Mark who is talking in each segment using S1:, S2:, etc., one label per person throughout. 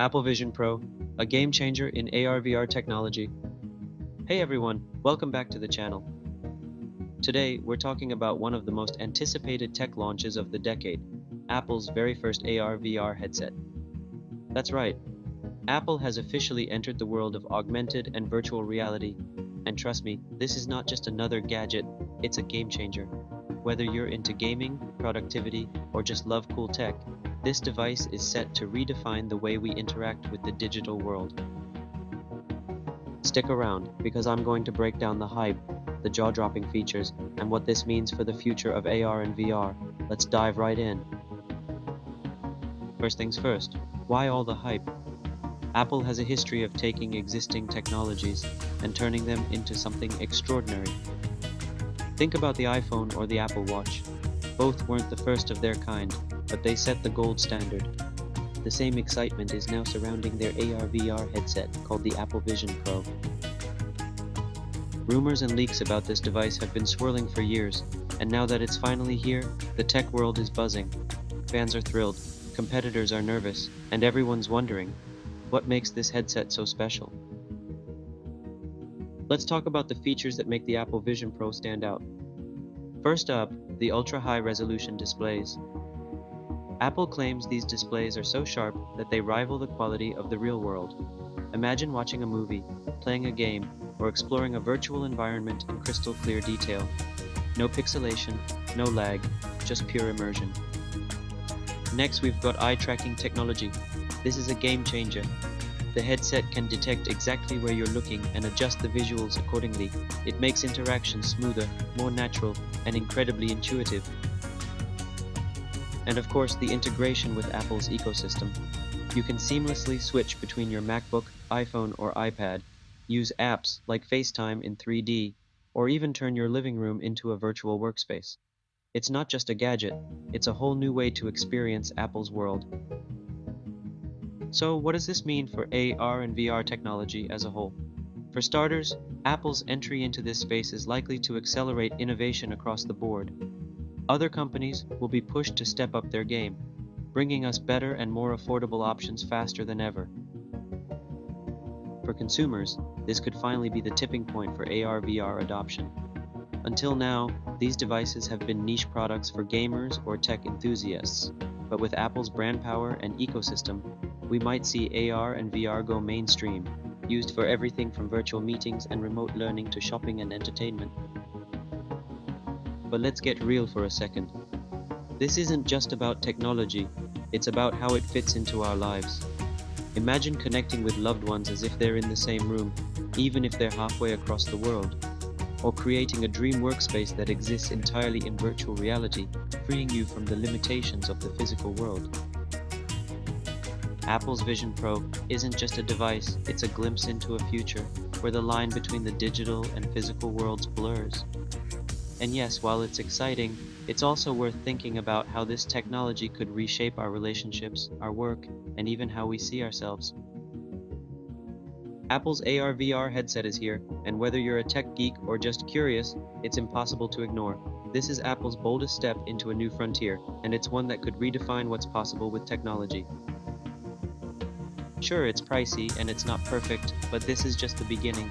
S1: Apple Vision Pro, a game changer in AR/VR technology. Hey everyone, welcome back to the channel. Today, we're talking about one of the most anticipated tech launches of the decade, Apple's very first AR/VR headset. That's right, Apple has officially entered the world of augmented and virtual reality. And trust me, this is not just another gadget, it's a game changer. Whether you're into gaming, productivity, or just love cool tech, this device is set to redefine the way we interact with the digital world. Stick around, because I'm going to break down the hype, the jaw-dropping features, and what this means for the future of AR and VR. Let's dive right in. First things first, why all the hype? Apple has a history of taking existing technologies and turning them into something extraordinary. Think about the iPhone or the Apple Watch. Both weren't the first of their kind, but they set the gold standard. The same excitement is now surrounding their AR/VR headset called the Apple Vision Pro. Rumors and leaks about this device have been swirling for years, and now that it's finally here, the tech world is buzzing. Fans are thrilled, competitors are nervous, and everyone's wondering, what makes this headset so special? Let's talk about the features that make the Apple Vision Pro stand out. First up, the ultra-high resolution displays. Apple claims these displays are so sharp that they rival the quality of the real world. Imagine watching a movie, playing a game, or exploring a virtual environment in crystal clear detail. No pixelation, no lag, just pure immersion. Next, we've got eye tracking technology. This is a game changer. The headset can detect exactly where you're looking and adjust the visuals accordingly. It makes interaction smoother, more natural, and incredibly intuitive. And of course, the integration with Apple's ecosystem. You can seamlessly switch between your MacBook, iPhone, or iPad, use apps like FaceTime in 3D, or even turn your living room into a virtual workspace. It's not just a gadget, it's a whole new way to experience Apple's world. So what does this mean for AR and VR technology as a whole? For starters, Apple's entry into this space is likely to accelerate innovation across the board. Other companies will be pushed to step up their game, bringing us better and more affordable options faster than ever. For consumers, this could finally be the tipping point for AR/VR adoption. Until now, these devices have been niche products for gamers or tech enthusiasts, but with Apple's brand power and ecosystem, we might see AR and VR go mainstream, used for everything from virtual meetings and remote learning to shopping and entertainment. But let's get real for a second. This isn't just about technology, it's about how it fits into our lives. Imagine connecting with loved ones as if they're in the same room, even if they're halfway across the world. Or creating a dream workspace that exists entirely in virtual reality, freeing you from the limitations of the physical world. Apple's Vision Pro isn't just a device, it's a glimpse into a future where the line between the digital and physical worlds blurs. And yes, while it's exciting, it's also worth thinking about how this technology could reshape our relationships, our work, and even how we see ourselves. Apple's AR/VR headset is here, and whether you're a tech geek or just curious, it's impossible to ignore. This is Apple's boldest step into a new frontier, and it's one that could redefine what's possible with technology. Sure, it's pricey and it's not perfect, but this is just the beginning.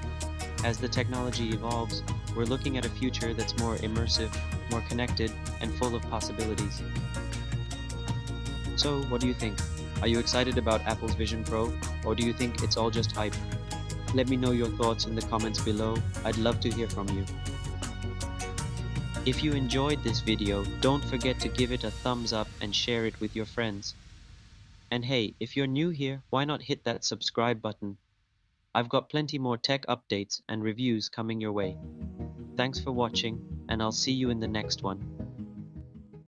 S1: As the technology evolves, we're looking at a future that's more immersive, more connected, and full of possibilities. So, what do you think? Are you excited about Apple's Vision Pro, or do you think it's all just hype? Let me know your thoughts in the comments below. I'd love to hear from you. If you enjoyed this video, don't forget to give it a thumbs up and share it with your friends. And hey, if you're new here, why not hit that subscribe button? I've got plenty more tech updates and reviews coming your way. Thanks for watching, and I'll see you in the next one.